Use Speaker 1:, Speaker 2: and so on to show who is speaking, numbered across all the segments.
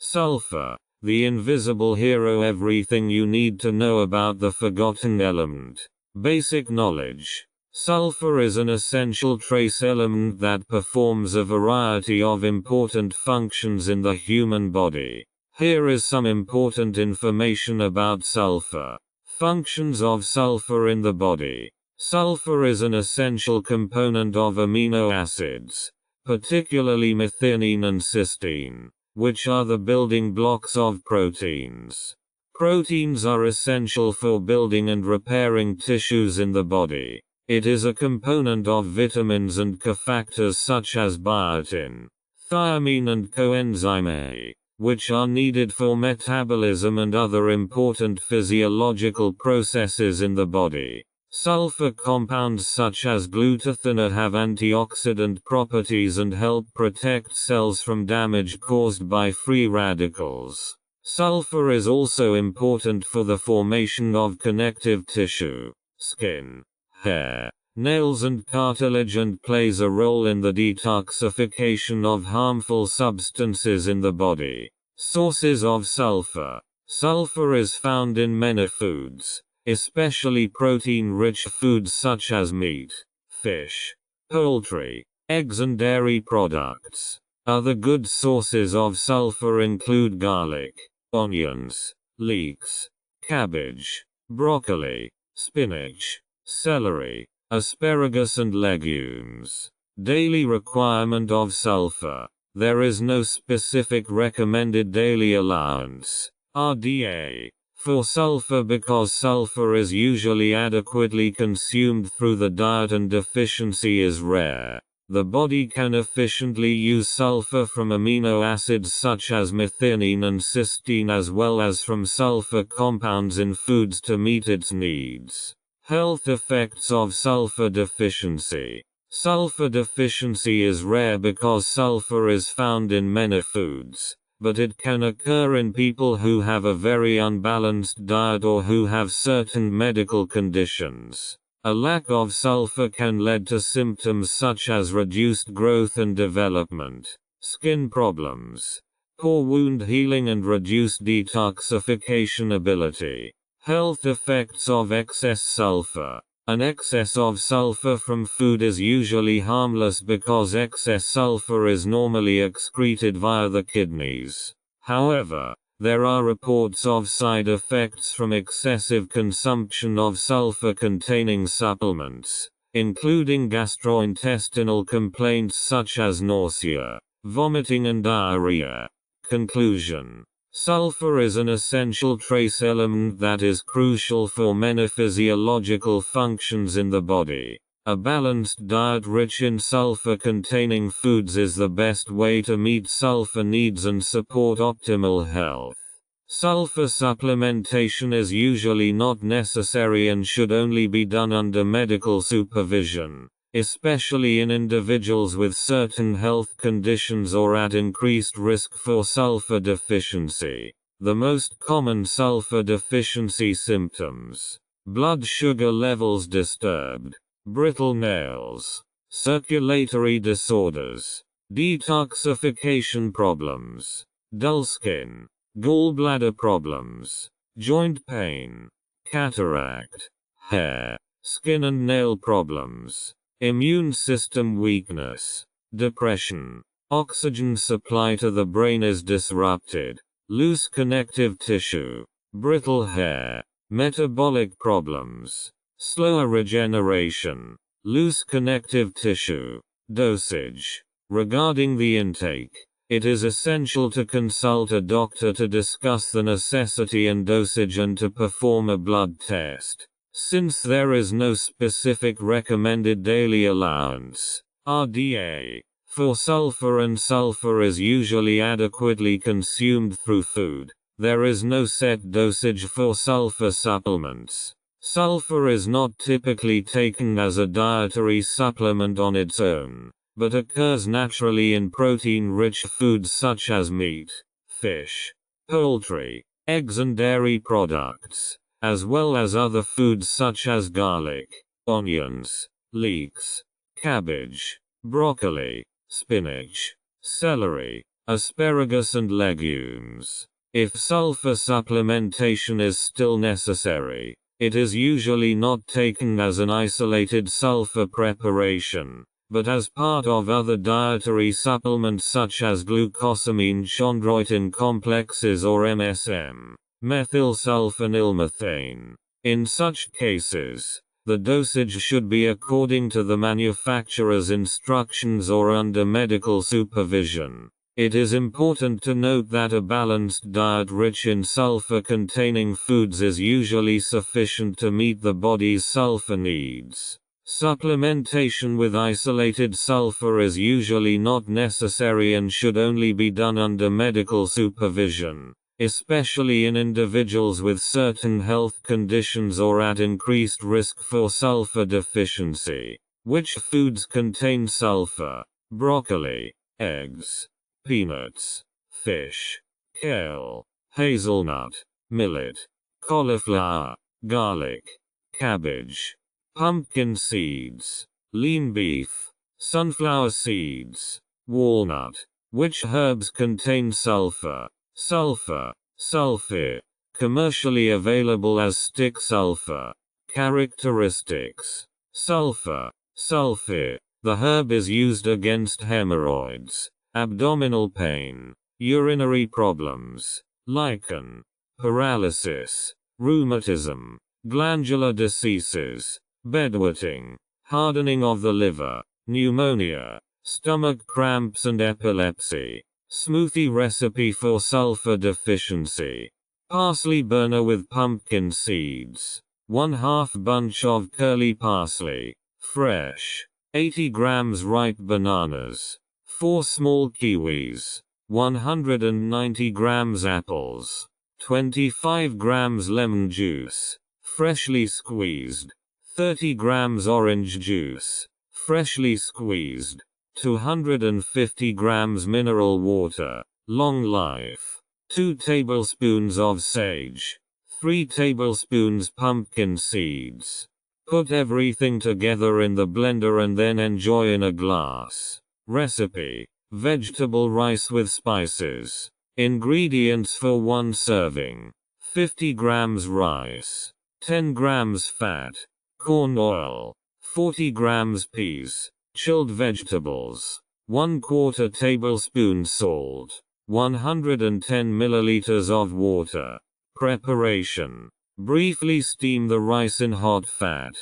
Speaker 1: Sulfur, the invisible hero. Everything you need to know about the forgotten element. Basic knowledge. Sulfur is an essential trace element that performs a variety of important functions in the human body. Here is some important information about sulfur. Functions of sulfur in the body. Sulfur is an essential component of amino acids, particularly methionine and cysteine, which are the building blocks of proteins. Proteins are essential for building and repairing tissues in the body. It is a component of vitamins and cofactors such as biotin, thiamine and coenzyme A, which are needed for metabolism and other important physiological processes in the body. Sulfur compounds such as glutathione have antioxidant properties and help protect cells from damage caused by free radicals. Sulfur is also important for the formation of connective tissue, skin, hair, nails and cartilage, and plays a role in the detoxification of harmful substances in the body. Sources of sulfur. Sulfur is found in many foods, especially protein-rich foods such as meat, fish, poultry, eggs and dairy products. Other good sources of sulfur include garlic, onions, leeks, cabbage, broccoli, spinach, celery, asparagus and legumes. Daily requirement of sulfur. There is no specific recommended daily allowance, RDA, for sulfur because sulfur is usually adequately consumed through the diet and deficiency is rare. The body can efficiently use sulfur from amino acids such as methionine and cysteine as well as from sulfur compounds in foods to meet its needs. Health effects of sulfur deficiency. Sulfur deficiency is rare because sulfur is found in many foods, but it can occur in people who have a very unbalanced diet or who have certain medical conditions. A lack of sulfur can lead to symptoms such as reduced growth and development, skin problems, poor wound healing and reduced detoxification ability. Health effects of excess sulfur. An excess of sulfur from food is usually harmless because excess sulfur is normally excreted via the kidneys. However, there are reports of side effects from excessive consumption of sulfur-containing supplements, including gastrointestinal complaints such as nausea, vomiting and diarrhea. Conclusion. Sulfur is an essential trace element that is crucial for many physiological functions in the body. A balanced diet rich in sulfur-containing foods is the best way to meet sulfur needs and support optimal health. Sulfur supplementation is usually not necessary and should only be done under medical supervision, especially in individuals with certain health conditions or at increased risk for sulfur deficiency. The most common sulfur deficiency symptoms: blood sugar levels disturbed, brittle nails, circulatory disorders, detoxification problems, dull skin, gallbladder problems, joint pain, cataract, hair, skin and nail problems, immune system weakness, depression, oxygen supply to the brain is disrupted, loose connective tissue, brittle hair, metabolic problems, slower regeneration, loose connective tissue. Dosage. Regarding the intake, it is essential to consult a doctor to discuss the necessity and dosage and to perform a blood test. Since there is no specific recommended daily allowance, RDA, for sulfur and sulfur is usually adequately consumed through food, there is no set dosage for sulfur supplements. Sulfur is not typically taken as a dietary supplement on its own, but occurs naturally in protein-rich foods such as meat, fish, poultry, eggs and dairy products, as well as other foods such as garlic, onions, leeks, cabbage, broccoli, spinach, celery, asparagus and legumes. If sulfur supplementation is still necessary, it is usually not taken as an isolated sulfur preparation, but as part of other dietary supplements such as glucosamine chondroitin complexes or MSM, methylsulfonylmethane. In such cases, the dosage should be according to the manufacturer's instructions or under medical supervision. It is important to note that a balanced diet rich in sulfur-containing foods is usually sufficient to meet the body's sulfur needs. Supplementation with isolated sulfur is usually not necessary and should only be done under medical supervision, especially in individuals with certain health conditions or at increased risk for sulfur deficiency. Which foods contain sulfur? Broccoli, eggs, peanuts, fish, kale, hazelnut, millet, cauliflower, garlic, cabbage, pumpkin seeds, lean beef, sunflower seeds, walnut. Which herbs contain sulfur? Sulfur, sulfur, commercially available as stick sulfur. Characteristics: sulfur, sulfur. The herb is used against hemorrhoids, abdominal pain, urinary problems, lichen, paralysis, rheumatism, glandular diseases, bedwetting, hardening of the liver, pneumonia, stomach cramps and epilepsy. Smoothie recipe for sulfur deficiency. Parsley burner with pumpkin seeds. 1/2 bunch of curly parsley, fresh. 80 grams ripe bananas. 4 small kiwis. 190 grams apples. 25 grams lemon juice, freshly squeezed. 30 grams orange juice, freshly squeezed. 250 grams mineral water, long life. 2 tablespoons of sage. 3 tablespoons pumpkin seeds. Put everything together in the blender and then enjoy in a glass. Recipe: vegetable rice with spices. Ingredients for 1 serving: 50 grams rice, 10 grams fat, corn oil, 40 grams peas, chilled vegetables, 1/4 tablespoon salt, 110 milliliters of water. Preparation: briefly steam the rice in hot fat.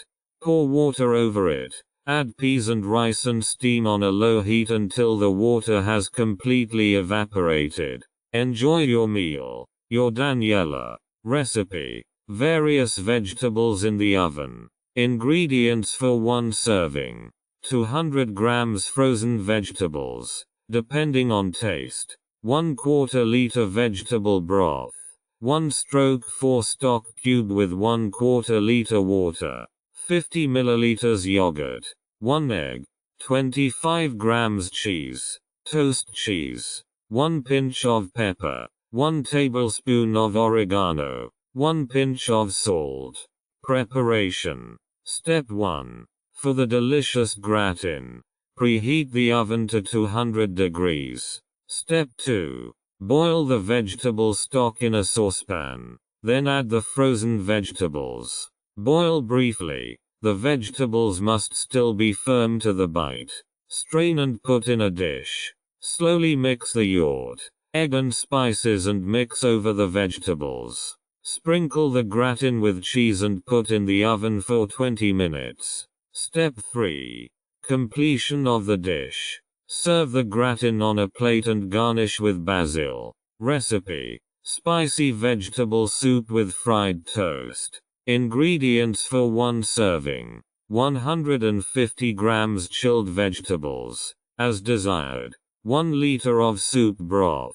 Speaker 1: Pour water over it. Add peas and rice and steam on a low heat until the water has completely evaporated. Enjoy your meal. Your Daniela. Recipe: various vegetables in the oven. Ingredients for 1 serving: 200 grams frozen vegetables, depending on taste. 1/4 liter vegetable broth. 1/4 stock cube with 1/4 liter water. 50 milliliters yogurt. 1 egg. 25 grams cheese. Toast cheese. 1 pinch of pepper. 1 tablespoon of oregano. 1 pinch of salt. Preparation. Step 1. For the delicious gratin, preheat the oven to 200 degrees. Step 2. Boil the vegetable stock in a saucepan. Then add the frozen vegetables. Boil briefly. The vegetables must still be firm to the bite. Strain and put in a dish. Slowly mix the yacht, egg and spices and mix over the vegetables. Sprinkle the gratin with cheese and put in the oven for 20 minutes. Step 3. Completion of the dish. Serve the gratin on a plate and garnish with basil. Recipe: spicy vegetable soup with fried toast. Ingredients for 1 serving: 150 grams chilled vegetables, as desired. 1 liter of soup broth.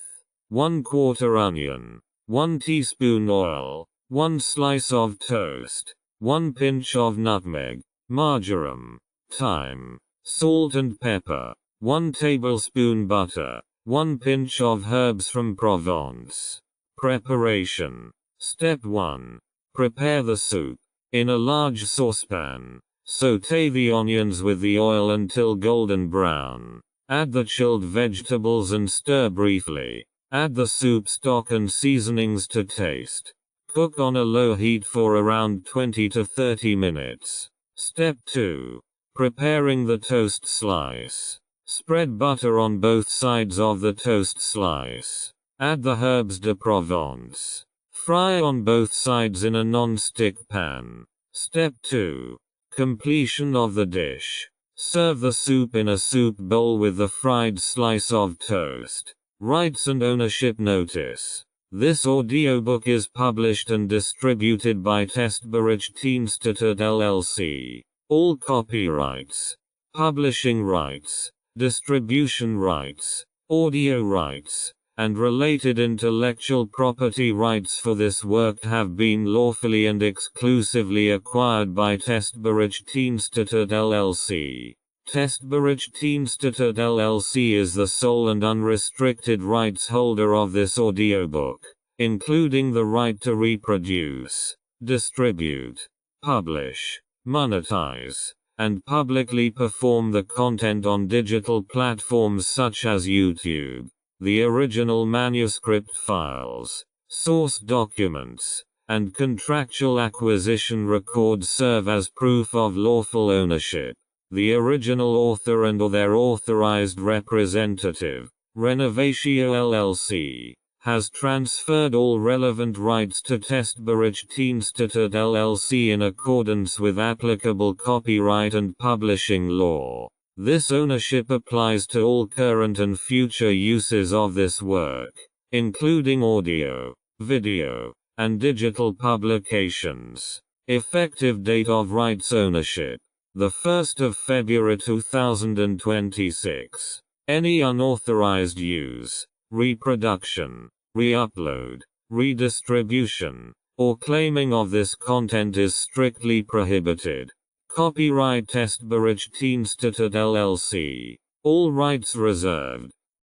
Speaker 1: 1/4 onion. 1 teaspoon oil. 1 slice of toast. 1 pinch of nutmeg. Marjoram. Thyme. Salt and pepper. 1 tablespoon butter. 1 pinch of herbs from Provence. Preparation. Step 1. Prepare the soup. In a large saucepan, sauté the onions with the oil until golden brown. Add the chilled vegetables and stir briefly. Add the soup stock and seasonings to taste. Cook on a low heat for around 20 to 30 minutes. Step 2. Preparing the toast slice. Spread butter on both sides of the toast slice. Add the herbes de Provence. Fry on both sides in a non-stick pan. Step 2. Completion of the dish. Serve the soup in a soup bowl with the fried slice of toast. Rights and ownership notice. This audiobook is published and distributed by Testberichtdienststätte LLC. All copyrights, publishing rights, distribution rights, audio rights, and related intellectual property rights for this work have been lawfully and exclusively acquired by Testberichtdienststätte LLC. Testberichtdienststätte LLC is the sole and unrestricted rights holder of this audiobook, including the right to reproduce, distribute, publish, monetize, and publicly perform the content on digital platforms such as YouTube. The original manuscript files, source documents, and contractual acquisition records serve as proof of lawful ownership. The original author and/or their authorized representative, Renovatio LLC, has transferred all relevant rights to Testberichtdienststätte LLC in accordance with applicable copyright and publishing law. This ownership applies to all current and future uses of this work, including audio, video, and digital publications. Effective date of rights ownership: the 1st of February 2026. Any unauthorized use, reproduction, re-upload, redistribution, or claiming of this content is strictly prohibited. Copyright Testberichtdienststätte LLC. All rights reserved.